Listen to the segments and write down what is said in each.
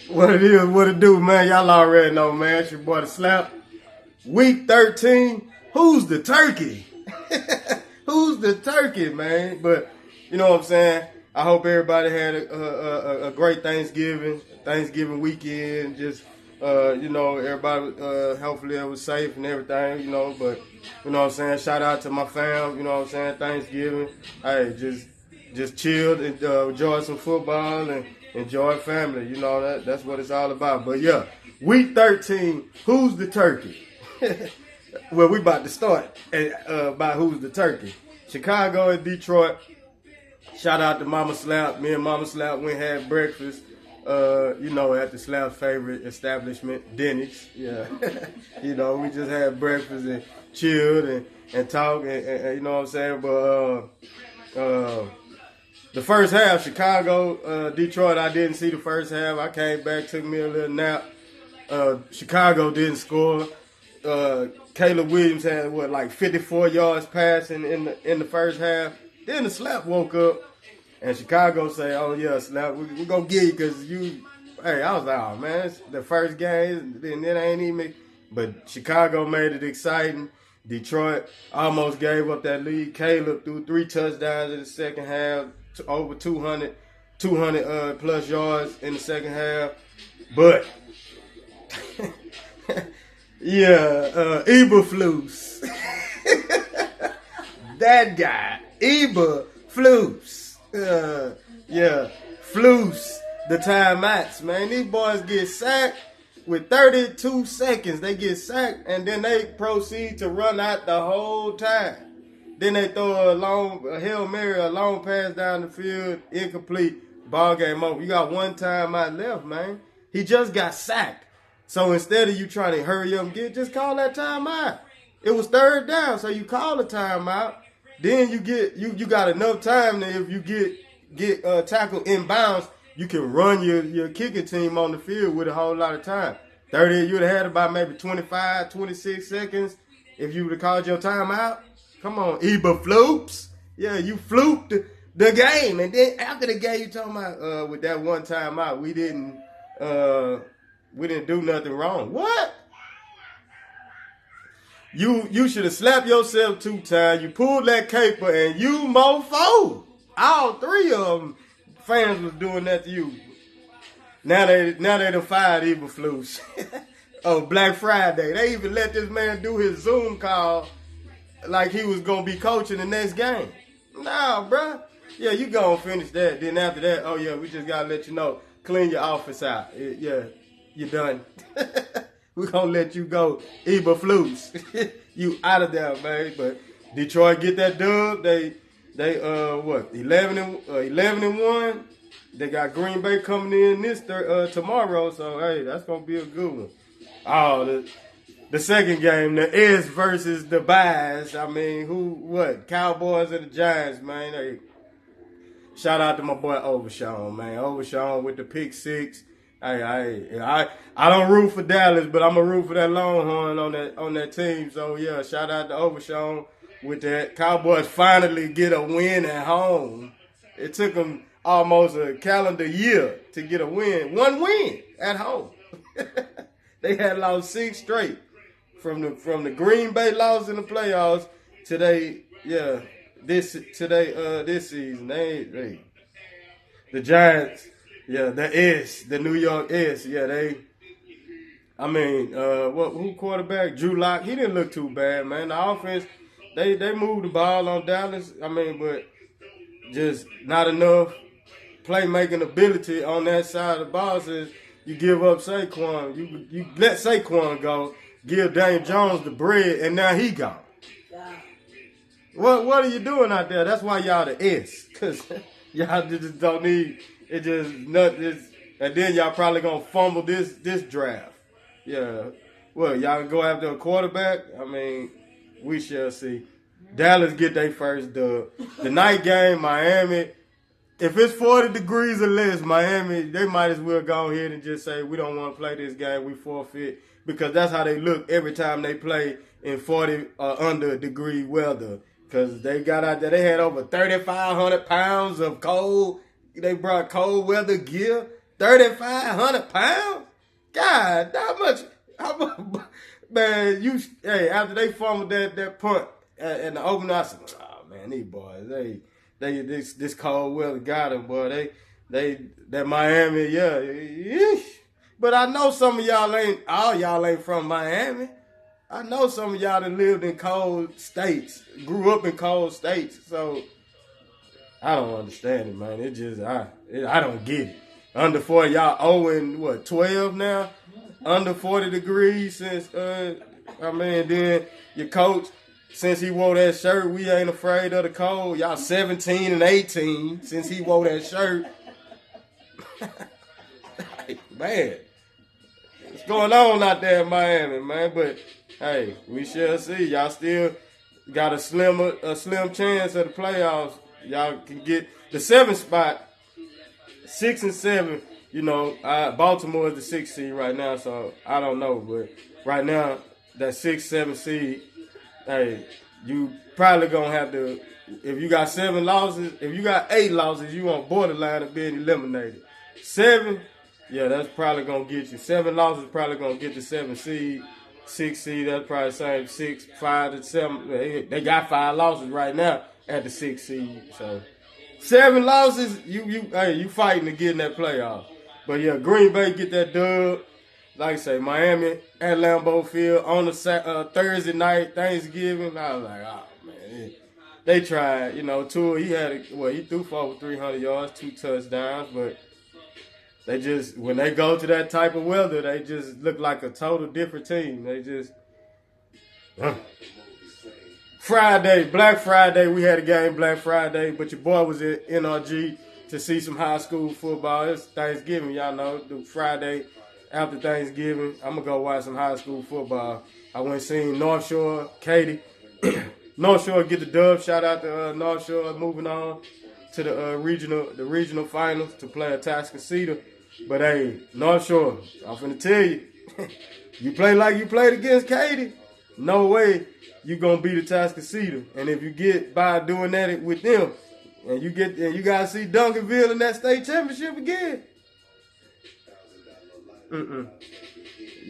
What it is, what it do, man. Y'all already know, man. It's your boy DaSlap. Week 13. Who's the turkey? Who's the turkey, man? But you know what I'm saying? I hope everybody had a great Thanksgiving weekend. Just you know, everybody hopefully it was safe and everything, you know. But you know what I'm saying? Shout out to my fam. You know what I'm saying? Thanksgiving. Hey, just chilled and enjoy some football and enjoy family. You know, that's what it's all about. But yeah, week 13. Who's the turkey? Well, we about to start by who's the turkey. Chicago and Detroit. Shout out to Mama Slap. Me and Mama Slap went and had breakfast. You know, at the Slap's favorite establishment, Denny's. Yeah, you know, we just had breakfast and chilled and talked, and you know what I'm saying. But the first half, Chicago, Detroit, I didn't see the first half. I came back, took me a little nap. Chicago didn't score. Caleb Williams had like 54 yards passing in the first half. Then the Slap woke up and Chicago say, "Oh yeah, Slap, we gonna get you because you." Hey, I was like, "Oh man, it's the first game, then it ain't even." But Chicago made it exciting. Detroit almost gave up that lead. Caleb threw 3 touchdowns in the second half, over 200 plus yards in the second half. But yeah, Eberflus. That guy, Eberflus. Yeah, Flus, the timeouts, man. These boys get sacked with 32 seconds. They get sacked, and then they proceed to run out the whole time. Then they throw a Hail Mary, a long pass down the field, incomplete, ball game over. You got one timeout left, man. He just got sacked. So instead of you trying to hurry up and just call that timeout. It was third down, so you call a timeout. Then you got enough time that if you get tackled inbounds, you can run your kicking team on the field with a whole lot of time. 30, you'd have had about maybe 25, 26 seconds if you would have called your timeout. Come on, Eberflus. Yeah, you fluked the game. And then after the game, you talking about with that one timeout, we didn't do nothing wrong. What? You should have slapped yourself 2 times. You pulled that caper and you mofo. All 3 of them fans was doing that to you. Now they done fired Eberflus. Oh, Black Friday. They even let this man do his Zoom call like he was going to be coaching the next game. Nah, bruh. Yeah, you go and finish that. Then after that, oh yeah, we just got to let you know, clean your office out. Yeah, you're done. We're going to let you go, Eberflus. You out of there, man. But Detroit get that dub. They 11 and 1. They got Green Bay coming in this tomorrow. So, hey, that's going to be a good one. Oh, the second game, the S versus the Buys. I mean, Cowboys and the Giants, man. Hey, shout out to my boy Overshawn, man. Overshawn with the pick 6. I don't root for Dallas, but I'm a root for that Longhorn on that team. So yeah, shout out to Overshawn with that. Cowboys finally get a win at home. It took them almost a calendar year to get a win. One win at home. They had lost 6 straight from the Green Bay loss in the playoffs to this season. The Giants. Yeah, the New York S. Yeah, who quarterback? Drew Lock. He didn't look too bad, man. The offense, they moved the ball on Dallas. But just not enough playmaking ability on that side of the ball. Says you give up Saquon. You let Saquon go, give Daniel Jones the bread, and now he gone. Yeah. What are you doing out there? That's why y'all the S. Because y'all just don't need... It just nothing, and then y'all probably gonna fumble this draft. Yeah, well, y'all go after a quarterback. We shall see. Dallas get their first dub. The night game, Miami if it's 40 degrees or less, Miami, they might as well go ahead and just say, we don't want to play this game, we forfeit. Because that's how they look every time they play in 40 or under degree weather. Because they got out there, they had over 3,500 pounds of cold. They brought cold weather gear. 3,500 pounds? God, how much, man, after they fumbled that punt and the opener, I said, oh man, these boys, this cold weather got them, boy. That Miami, yeah. Yeesh. But I know some of all y'all ain't from Miami. I know some of y'all that lived in cold states, grew up in cold states. So I don't understand it, man. It just, I don't get it. Under 40, y'all owing, 12 now? Under 40 degrees since, then your coach, since he wore that shirt, we ain't afraid of the cold. Y'all 17 and 18 since he wore that shirt. Man, what's going on out there in Miami, man? But, hey, we shall see. Y'all still got a slim chance at the playoffs. Y'all can get the 7th spot. 6 and 7, Baltimore is the 6th seed right now, so I don't know. But right now, that 6, 7 seed, hey, you probably going to have to, if you got 7 losses, if you got 8 losses, you on borderline of being eliminated. 7, yeah, that's probably going to get you. 7 losses probably going to get the 7 seed. 6 seed, that's probably the same. 6, 5 to 7. They got 5 losses right now at the 6 seed, so 7 losses, you fighting to get in that playoff. But yeah, Green Bay get that dub. Like I say, Miami at Lambeau Field on the Thursday night, Thanksgiving. I was like, oh man, they tried. Tua, he threw for over 300 yards, 2 touchdowns, but they just, when they go to that type of weather, they just look like a total different team. They just. Friday, Black Friday, we had a game Black Friday, but your boy was at NRG to see some high school football. It's Thanksgiving, y'all know, the Friday after Thanksgiving, I'm going to go watch some high school football. I went and seen North Shore, Katy. North Shore get the dub. Shout out to North Shore, moving on to the regional finals to play Atascocita. But hey, North Shore, I'm finna tell you, you play like you played against Katy, no way you gonna beat Atascocita. And if you get by doing that with them, and you gotta see Duncanville in that state championship again.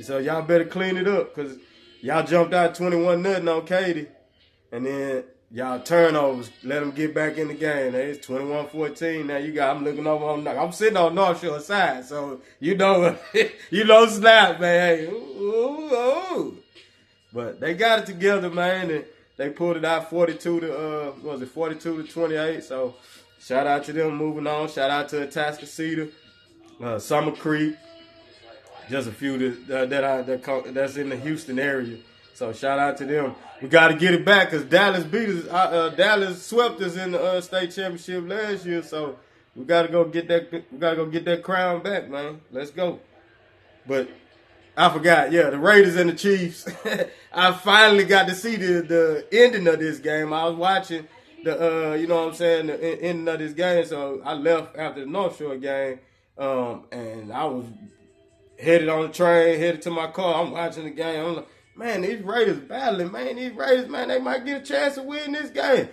So y'all better clean it up, cause y'all jumped out 21-0 on Katy, and then y'all turnovers, let them get back in the game. It's 21-14. Now I'm looking over I'm sitting on North Shore side, so snap, man. Hey, ooh. But they got it together, man, and they pulled it out 42 to 28. So shout out to them. Moving on. Shout out to Atascocita, Summer Creek, just a few that's in the Houston area. So shout out to them. We got to get it back because Dallas beat us. Dallas swept us in the state championship last year. So we got to go get that. We got to go get that crown back, man. Let's go. But I forgot, the Raiders and the Chiefs. I finally got to see the ending of this game. I was watching the ending of this game. So I left after the North Shore game, and I was headed on the train, headed to my car. I'm watching the game. I'm like, man, these Raiders battling, man. These Raiders, man, they might get a chance to win this game.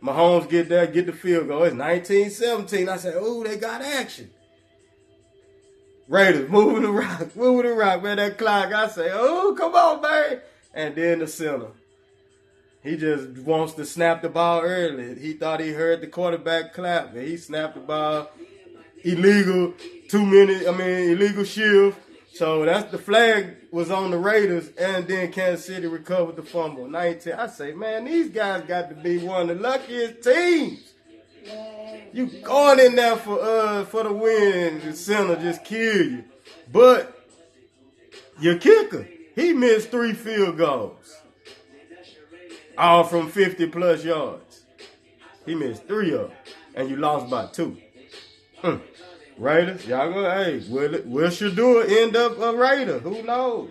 Mahomes get there, get the field goal. It's 19-17. I said, ooh, they got action. Raiders moving the rock, man. That clock, I say, oh, come on, man. And then the center. He just wants to snap the ball early. He thought he heard the quarterback clap, and he snapped the ball. Illegal shift. So that's the flag was on the Raiders, and then Kansas City recovered the fumble. 19. I say, man, these guys got to be one of the luckiest teams. You going in there for the win, the center just kill you. But your kicker, he missed 3 field goals. All from 50-plus yards. He missed 3 of them. And you lost by 2. Raiders, y'all go, hey, will Shador end up a Raider? Who knows?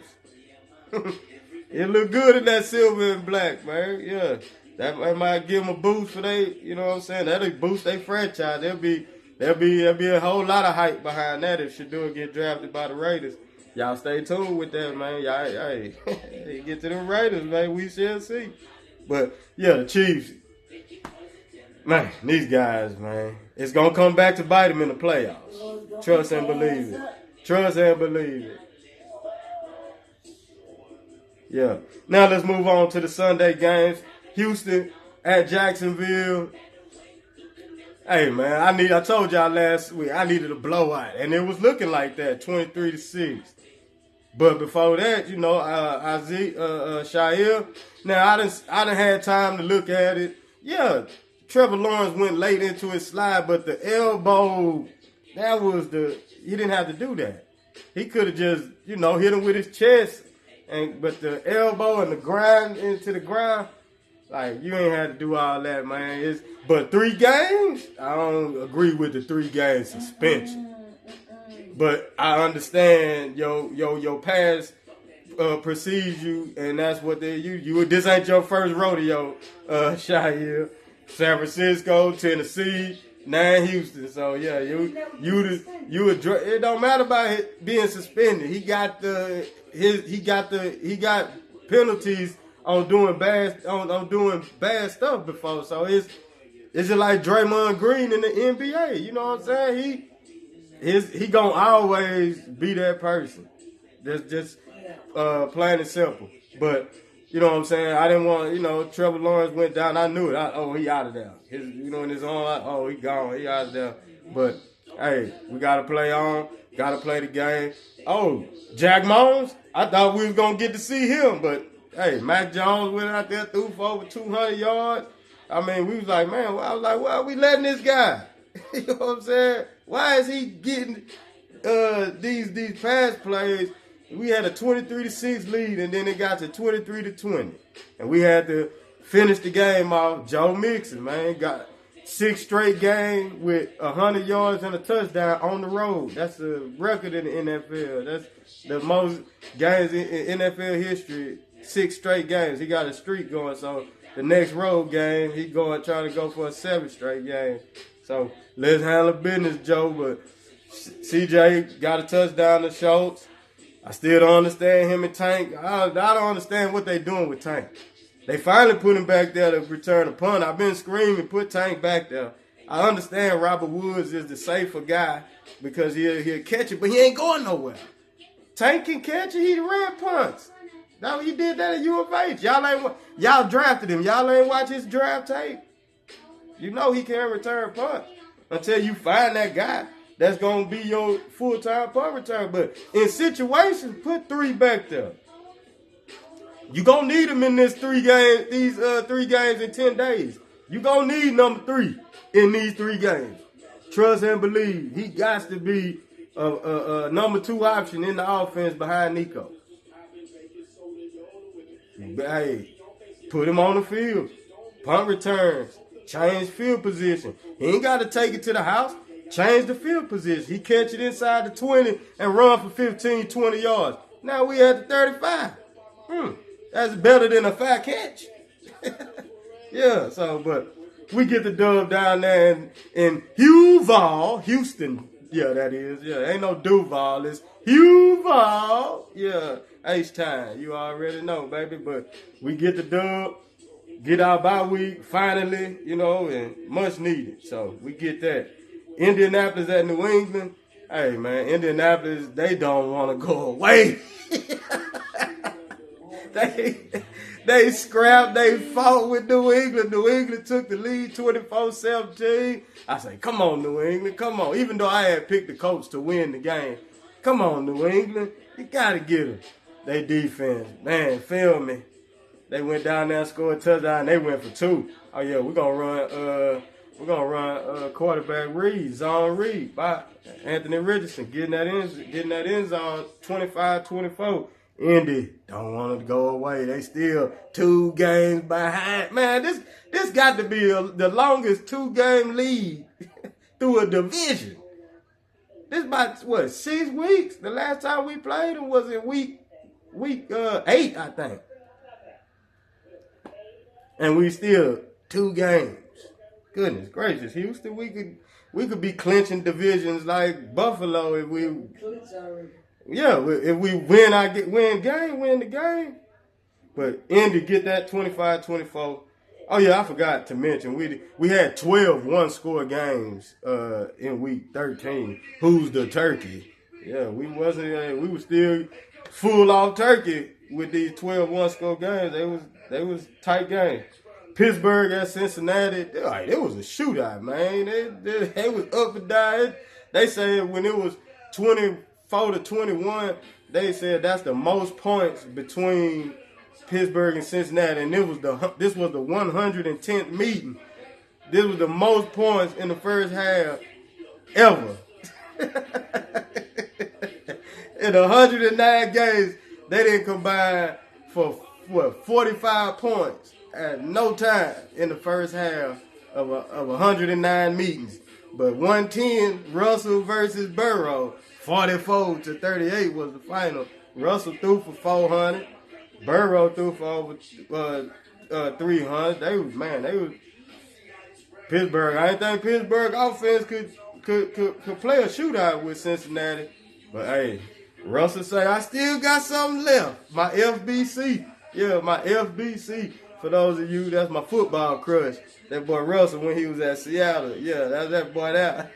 It look good in that silver and black, man. Yeah. That might give them a boost for that'll boost their franchise. They'll be there'll be a whole lot of hype behind that if Shador get drafted by the Raiders. Y'all stay tuned with that, man. Y'all, hey, get to them Raiders, man. We shall see. But yeah, the Chiefs, man, these guys, man, it's gonna come back to bite them in the playoffs. Trust and believe it. Trust and believe it. Yeah. Now let's move on to the Sunday games. Houston at Jacksonville. Hey man, I told y'all last week I needed a blowout, and it was looking like that, 23-6. But before that, you know, Shair. Now I done had time to look at it. Yeah, Trevor Lawrence went late into his slide, but the elbow, he didn't have to do that. He could have just, you know, hit him with his chest, but the elbow and the grind into the ground, like, you ain't had to do all that, man. But 3 games, I don't agree with the 3 game suspension. But I understand your past precedes you, and that's what they use. This ain't your first rodeo, Shair. San Francisco, Tennessee, now Houston. So yeah, it don't matter about it being suspended. He got penalties on doing bad stuff before. So it's just like Draymond Green in the NBA. You know what I'm saying? He gonna always be that person. That's just plain and simple. But you know what I'm saying? I didn't want, Trevor Lawrence went down. I knew it. He out of there. In his own, he gone. He out of there. But hey, we gotta play on. Gotta play the game. Oh, Jack Mones. I thought we was gonna get to see him, but hey, Mac Jones went out there, threw for over 200 yards. I mean, we was like, man, I was like, why are we letting this guy? You know what I'm saying? Why is he getting these pass plays? We had a 23-6 lead, and then it got to 23-20, and we had to finish the game off. Joe Mixon, man, got 6 straight games with 100 yards and a touchdown on the road. That's a record in the NFL. That's the most games in NFL history. 6 straight games. He got a streak going. So the next road game, he trying to go for a 7 straight game. So let's handle business, Joe. But CJ got a touchdown to Schultz. I still don't understand him and Tank. I don't understand what they doing with Tank. They finally put him back there to return a punt. I've been screaming, put Tank back there. I understand Robert Woods is the safer guy because he'll catch it, but he ain't going nowhere. Tank can catch it. He ran punts. Now he did that at U of H. Y'all drafted him. Y'all ain't watch his draft tape. You know he can't return punts until you find that guy that's going to be your full-time punt return. But in situations, put 3 back there. You going to need him in these 3 games in 10 days. You going to need number 3 in these 3 games. Trust and believe. He got to be a number 2 option in the offense behind Nico. Hey, put him on the field. Punt returns. Change field position. He ain't got to take it to the house. Change the field position. He catch it inside the 20 and run for 15, 20 yards. Now we at the 35. That's better than a 5 catch. Yeah, but we get the dub down there in Houston. Yeah, that is. Yeah, ain't no Duval. It's Duval. Yeah, H-time. You already know, baby. But we get the dub. Get our bye week, finally, and much needed. So we get that. Indianapolis at New England. Hey, man, Indianapolis, they don't want to go away. They scrapped, they fought with New England. New England took the lead 24-17. I say, come on, New England, come on. Even though I had picked the Colts to win the game. Come on, New England. You got to get them. They defense. Man, feel me. They went down there and scored a touchdown. They went for 2. Oh yeah, we're gonna run quarterback read, zone read by Anthony Richardson, getting that end zone 25-24. Indy don't want to go away. They still 2 games behind. Man, this got to be the longest 2-game lead through a division. This about 6 weeks. The last time we played them was in week 8, I think. And we still 2 games. Goodness gracious, Houston, we could be clinching divisions like Buffalo if we win the game. But Indy get that 25-24. Oh yeah, I forgot to mention we had 12 one-score games in week 13. Who's the turkey? Yeah, we were still full off turkey with these 12 one-score games. They was tight games. Pittsburgh at Cincinnati, it was a shootout, man. They was up and down. They said when it was 24-21, they said that's the most points between Pittsburgh and Cincinnati, and this was the 110th meeting. This was the most points in the first half ever. In 109 games, they didn't combine for 45 points at no time in the first half of 109 meetings. But 110, Russell versus Burrow, 44-38 was the final. Russell threw for 400. Burrow threw for over 300. They was Pittsburgh. I didn't think Pittsburgh offense could play a shootout with Cincinnati. But hey, Russell say, I still got something left. My FBC. Yeah, my FBC. For those of you, that's my football crush. That boy Russell when he was at Seattle. Yeah, that's that boy there.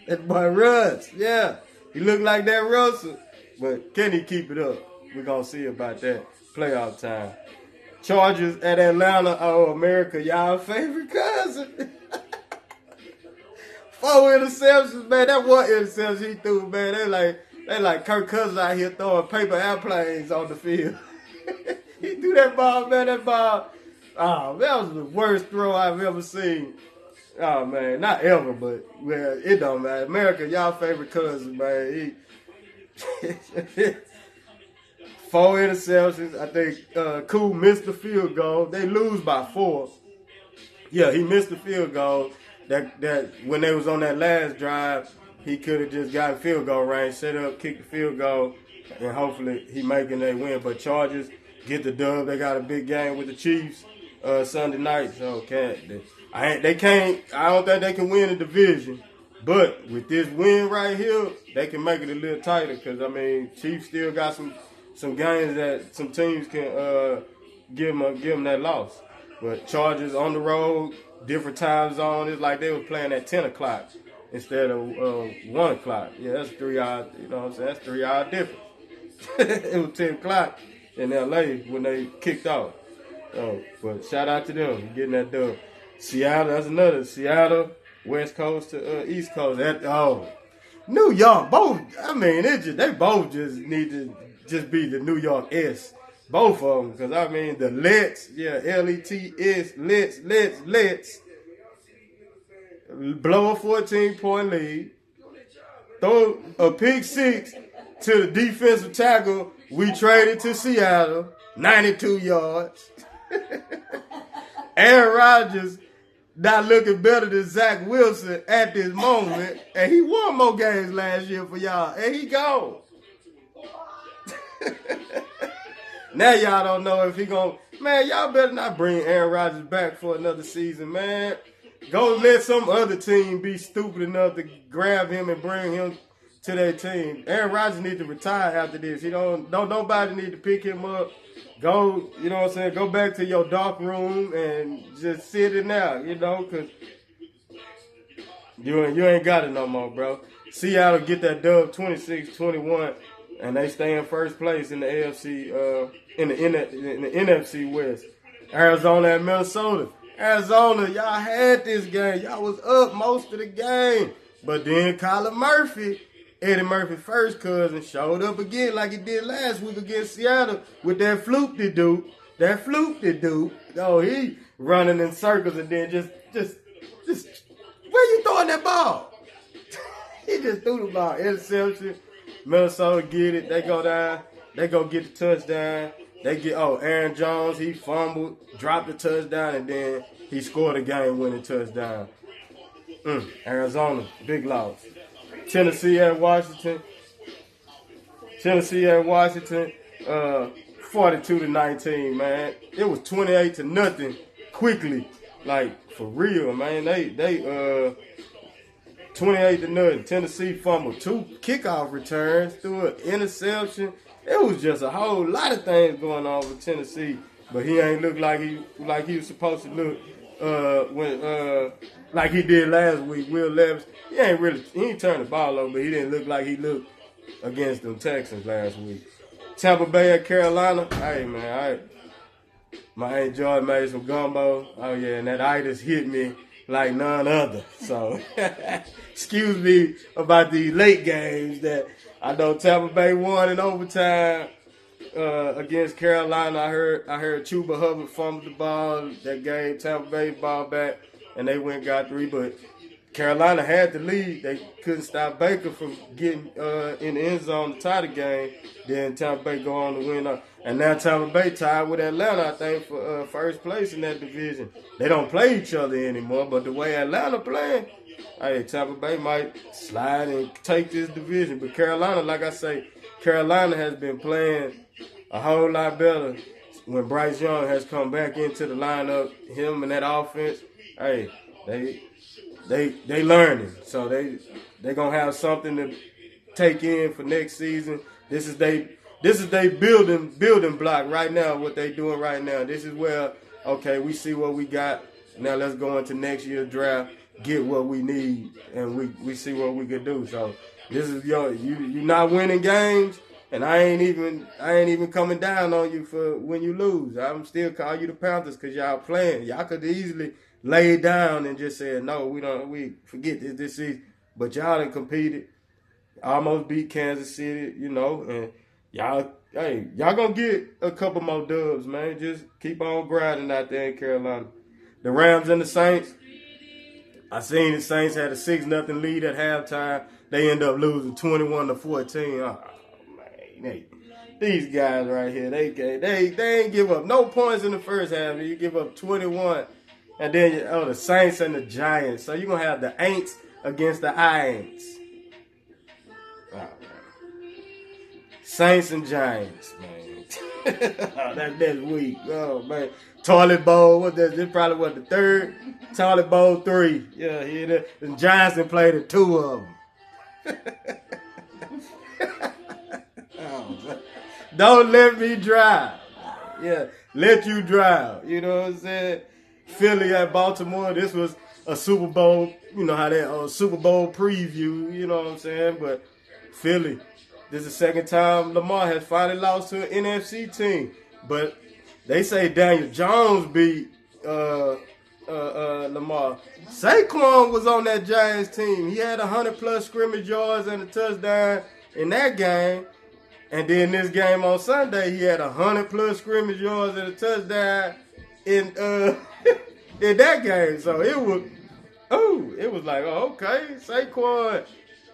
That boy Russ. Yeah. He looked like that Russell. But can he keep it up? We're going to see about that. Playoff time. Chargers at Atlanta. Oh, America, y'all favorite cousin. 4 interceptions, man. That one interception he threw, man. They like Kirk Cousins out here throwing paper airplanes on the field. He threw that ball, man. That ball. Oh, that was the worst throw I've ever seen. Oh, man. Not ever, but well, it don't matter. America, y'all favorite cousin, man. 4 interceptions. I think Cool missed the field goal. They lose by 4. Yeah, he missed the field goal. That when they was on that last drive, he could have just gotten field goal range, set up, kick the field goal, and hopefully he making they win. But Chargers get the dub. They got a big game with the Chiefs Sunday night. So they can't. I don't think they can win the division. But with this win right here, they can make it a little tighter. Because I mean, Chiefs still got some games that some teams can give them that loss. But Chargers on the road, different time zone. It's like they were playing at 10 o'clock instead of 1 o'clock. Yeah, that's 3 hours. You know what I'm saying? That's 3 hour difference. It was 10 o'clock in L.A. when they kicked off. But shout out to them getting that dub. Seattle, that's another. Seattle, West Coast to East Coast. New York, both. I mean, they both just need to just be the New York S. Both of them, because I mean the Lets, yeah, L-E-T-S, Lets, blow a 14-point lead, throw a pick 6 to the defensive tackle. We traded to Seattle, 92 yards. Aaron Rodgers not looking better than Zach Wilson at this moment, and he won more games last year for y'all, and he gone. Now y'all don't know if he gonna. Man, y'all better not bring Aaron Rodgers back for another season, man. Go let some other team be stupid enough to grab him and bring him to their team. Aaron Rodgers needs to retire after this. Don't nobody need to pick him up. Go, you know what I'm saying? Go back to your dark room and just sit in there, you know, because you ain't got it no more, bro. Seattle get that dub 26-21, and they stay in first place in the AFC, in the NFC West. Arizona and Minnesota. Arizona, y'all had this game. Y'all was up most of the game. But then Kyler Murphy, Eddie Murphy's first cousin, showed up again like he did last week against Seattle with that fluke-de-doop. Oh, he running in circles and then just where you throwing that ball? He just threw the ball. Interception. Minnesota get it. They go down. They go get the touchdown. They get, Aaron Jones, he fumbled, dropped the touchdown, and then he scored a game-winning touchdown. Arizona, big loss. Tennessee at Washington. 42-19, man. It was 28-0 quickly. Like, for real, man. 28-0. Tennessee fumbled 2 kickoff returns, threw an interception. It was just a whole lot of things going on with Tennessee, but he ain't look like he was supposed to look like he did last week. Will Levis, he ain't turned the ball over, but he didn't look like he looked against them Texans last week. Tampa Bay at Carolina. Hey man, my Aunt Joy made some gumbo. Oh yeah, and that itis hit me like none other. So excuse me about these late games that I know Tampa Bay won in overtime against Carolina. I heard Chuba Hubbard fumbled the ball. That gave Tampa Bay ball back, and they went and got 3. But Carolina had the lead. They couldn't stop Baker from getting in the end zone to tie the game. Then Tampa Bay go on to win. And now Tampa Bay tied with Atlanta, I think, for first place in that division. They don't play each other anymore, but the way Atlanta playing, hey, Tampa Bay might slide and take this division. But Carolina, like I say, Carolina has been playing a whole lot better when Bryce Young has come back into the lineup. Him and that offense, hey, they learning. So they gonna have something to take in for next season. This is they building block right now. What they doing right now. This is where, okay, we see what we got. Now let's go into next year's draft, get what we need, and we see what we can do. So this is you not winning games, and I ain't even coming down on you for when you lose. I'm still calling you the Panthers because y'all playing. Y'all could easily lay down and just say no, we forget this season. But y'all done competed, almost beat Kansas City, and y'all gonna get a couple more dubs, man. Just keep on grinding out there in Carolina. The Rams and the Saints. I seen the Saints had a 6-0 lead at halftime. They end up losing 21-14. Oh man, these guys right here, they ain't give up no points in the first half. You give up 21, and then the Saints and the Giants. So you're gonna have the Aints against the Aints. Oh, man. Saints and Giants, man. That's weak. Oh man. Toilet Bowl, this probably was the third. Toilet Bowl 3. Yeah, here the Giants have played in 2 of them. Oh, don't let me drive. Yeah, let you drive. You know what I'm saying? Philly at Baltimore. This was a Super Bowl. You know how that Super Bowl preview. You know what I'm saying? But Philly, this is the second time Lamar has finally lost to an NFC team. But they say Daniel Jones beat Lamar. Saquon was on that Giants team. He had 100+ scrimmage yards and a touchdown in that game. And then this game on Sunday, he had 100+ scrimmage yards and a touchdown in in that game. So it was like, okay, Saquon.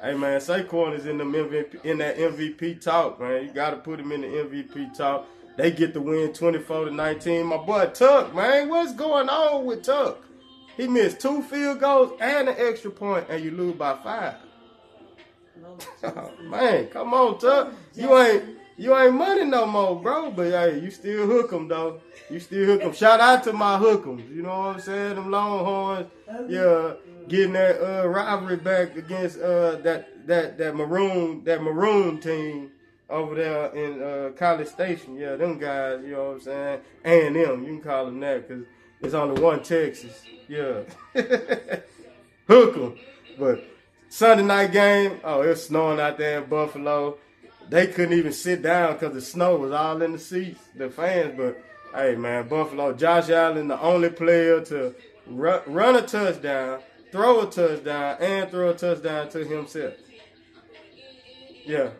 Hey man, Saquon is in that MVP talk, man. You gotta put him in the MVP talk. They get the win 24-19. My boy Tuck, man, what's going on with Tuck? He missed 2 field goals and an extra point, and you lose by 5. Oh, man, come on, Tuck. You ain't money no more, bro. But hey, you still hook 'em though. You still hook 'em. Shout out to my hook'ems. You know what I'm saying? Them Longhorns, yeah, getting that rivalry back against that maroon team over there in College Station. Yeah, them guys, you know what I'm saying? A&M, you can call them that because it's only one Texas. Yeah. Hook 'em. But Sunday night game, it was snowing out there in Buffalo. They couldn't even sit down because the snow was all in the seats, the fans. But, hey, man, Buffalo, Josh Allen, the only player to run a touchdown, throw a touchdown, and throw a touchdown to himself. Yeah.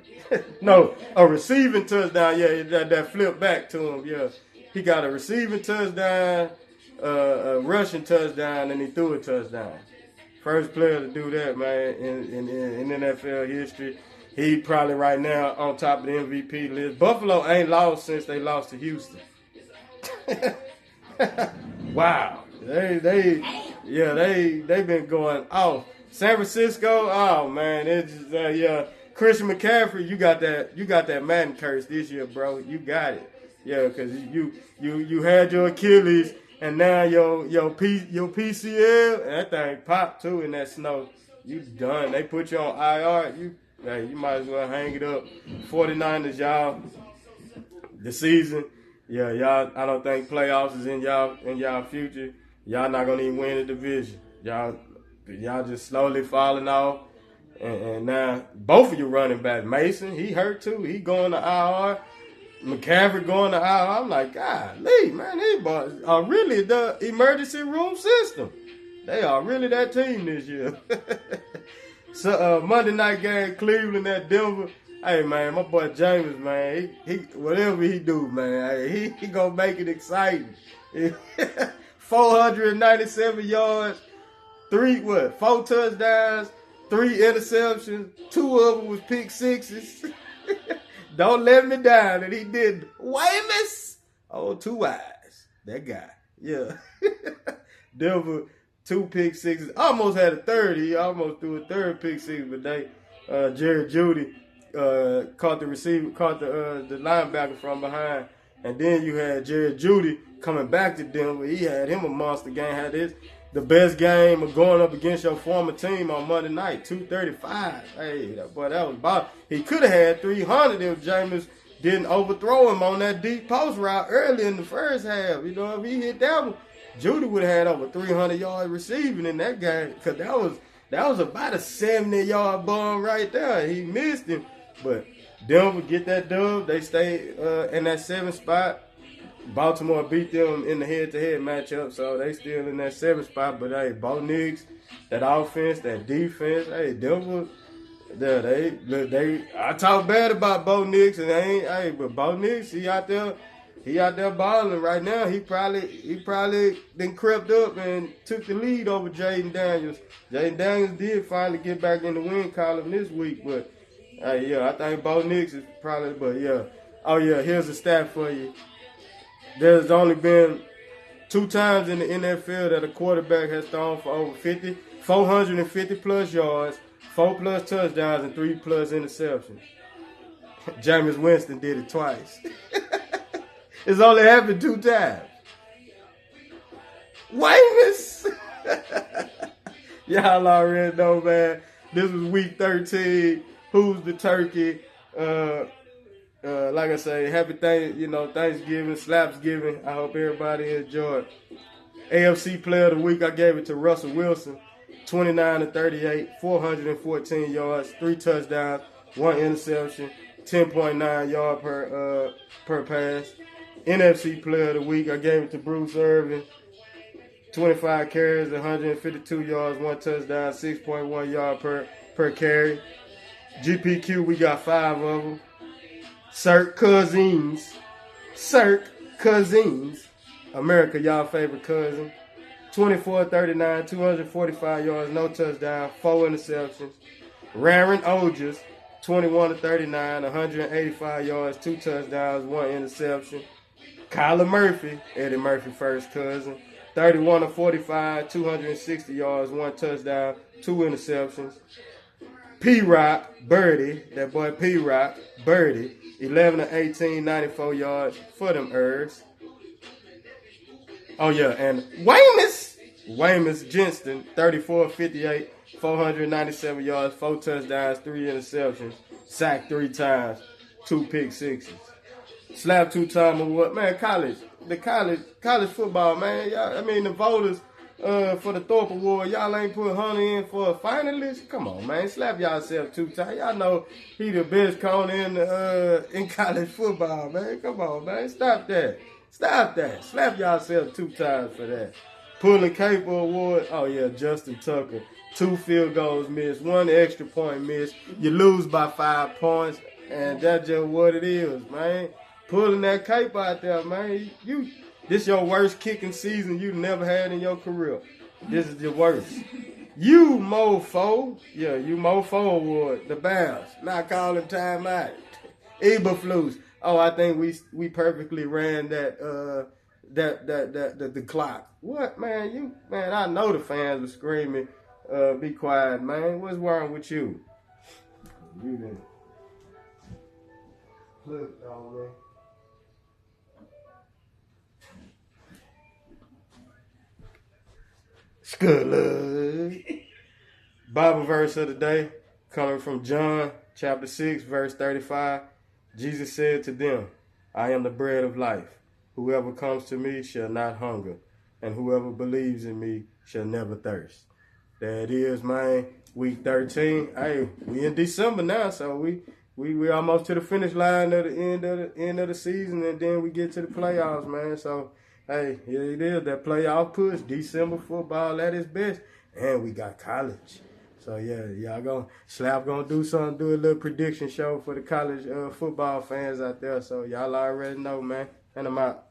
No, a receiving touchdown. Yeah, that flipped back to him. Yeah, he got a receiving touchdown, a rushing touchdown, and he threw a touchdown. First player to do that, man, in NFL history. He probably right now on top of the MVP list. Buffalo ain't lost since they lost to Houston. Wow, they been going off. San Francisco, oh man, it's just yeah. Christian McCaffrey, you got that Madden curse this year, bro. You got it, yeah, because you had your Achilles, and now your PCL, and that thing popped too in that snow. You done. They put you on IR. You might as well hang it up. 49ers, y'all. The season, yeah, y'all. I don't think playoffs is in y'all future. Y'all not gonna even win the division. Y'all just slowly falling off. And now both of you running back. Mason, he hurt too. He going to IR. McCaffrey going to IR. I'm like, golly, man, these boys are really the emergency room system. They are really that team this year. So Monday night game, Cleveland at Denver. Hey man, my boy James, man, he whatever he do, man, he gonna make it exciting. 497 yards, 4 touchdowns, 3 interceptions, 2 of them was pick sixes. Don't let me down that he did. Weymouth, oh, 2 eyes, that guy, yeah. Denver. 2 pick sixes. Almost had a third. He almost threw a third pick six, but Jared Judy caught the linebacker from behind. And then you had Jared Judy coming back to Denver. He had him a monster game. Had the best game of going up against your former team on Monday night, 235. Hey, that was about. He could have had 300 if Jameis didn't overthrow him on that deep post route early in the first half. You know, if he hit that one, Judy would have had over 300 yards receiving in that game, because that was about a 70-yard bomb right there. He missed him, but Denver get that dub. They stay in that 7th spot. Baltimore beat them in the head-to-head matchup, so they still in that 7th spot. But hey, Bo Nix, that offense, that defense, hey, Denver. I talk bad about Bo Nix, and but Bo Nix, he out there balling right now. He probably then crept up and took the lead over Jaden Daniels. Jaden Daniels did finally get back in the win column this week, but I think Bo Nix is probably. But yeah, here's a stat for you. There's only been 2 times in the NFL that a quarterback has thrown for over 450 plus yards, 4 plus touchdowns, and 3 plus interceptions. Jameis Winston did it twice. It's only happened 2 times. Weymouth. Y'all already know, man. This was week 13. Who's the turkey? Like I say, happy Thanksgiving, Slapsgiving. I hope everybody enjoyed. AFC Player of the Week, I gave it to Russell Wilson. 29-38, 414 yards, 3 touchdowns, 1 interception, 10.9 yard per pass. NFC Player of the Week, I gave it to Bruce Irvin. 25 carries, 152 yards, 1 touchdown, 6.1 yard per carry. GPQ, we got 5 of them. Cirque Cousins, America, y'all favorite cousin. 24-39, 245 yards, no touchdown, 4 interceptions. Raren Ojas, 21-39, 185 yards, 2 touchdowns, 1 interception. Kyler Murphy, Eddie Murphy first cousin, 31-45, 260 yards, 1 touchdown, 2 interceptions. P-Rock, Birdie, that boy P-Rock, Birdie, 11-18, 94 yards for them Ers. Oh yeah, and Weymouth Jenston, 34-58, 497 yards, 4 touchdowns, 3 interceptions, sacked 3 times, 2 pick sixes. Slap 2-time award. Man, college football, man. Y'all, the voters for the Thorpe Award, y'all ain't put Hunter in for a finalist. Come on, man. Slap yourself 2 times. Y'all know he the best corner in college football, man. Come on, man. Stop that. Slap yourself 2 times for that. Pulling Caper Award. Oh, yeah, Justin Tucker. 2 field goals missed, 1 extra point missed. You lose by 5 points, and that's just what it is, man. Pulling that cape out there, man. This your worst kicking season you never had in your career. This is the worst. You mofo. Yeah, you mofo award. The Bears. Not calling timeout. Eberflus. Oh, I think we perfectly ran the clock. What, man? I know the fans were screaming, be quiet, man. What's wrong with you? You didn't. Look, man. Sculler. Bible verse of the day coming from John chapter 6, verse 35. Jesus said to them, I am the bread of life. Whoever comes to me shall not hunger, and whoever believes in me shall never thirst. There it is, man. Week 13. Hey, we in December now, so we almost to the finish line of the end of the season, and then we get to the playoffs, man. So hey, here it is, that playoff push, December football at its best, and we got college. So yeah, Slap gonna do a little prediction show for the college football fans out there. So y'all already know, man. And I'm out.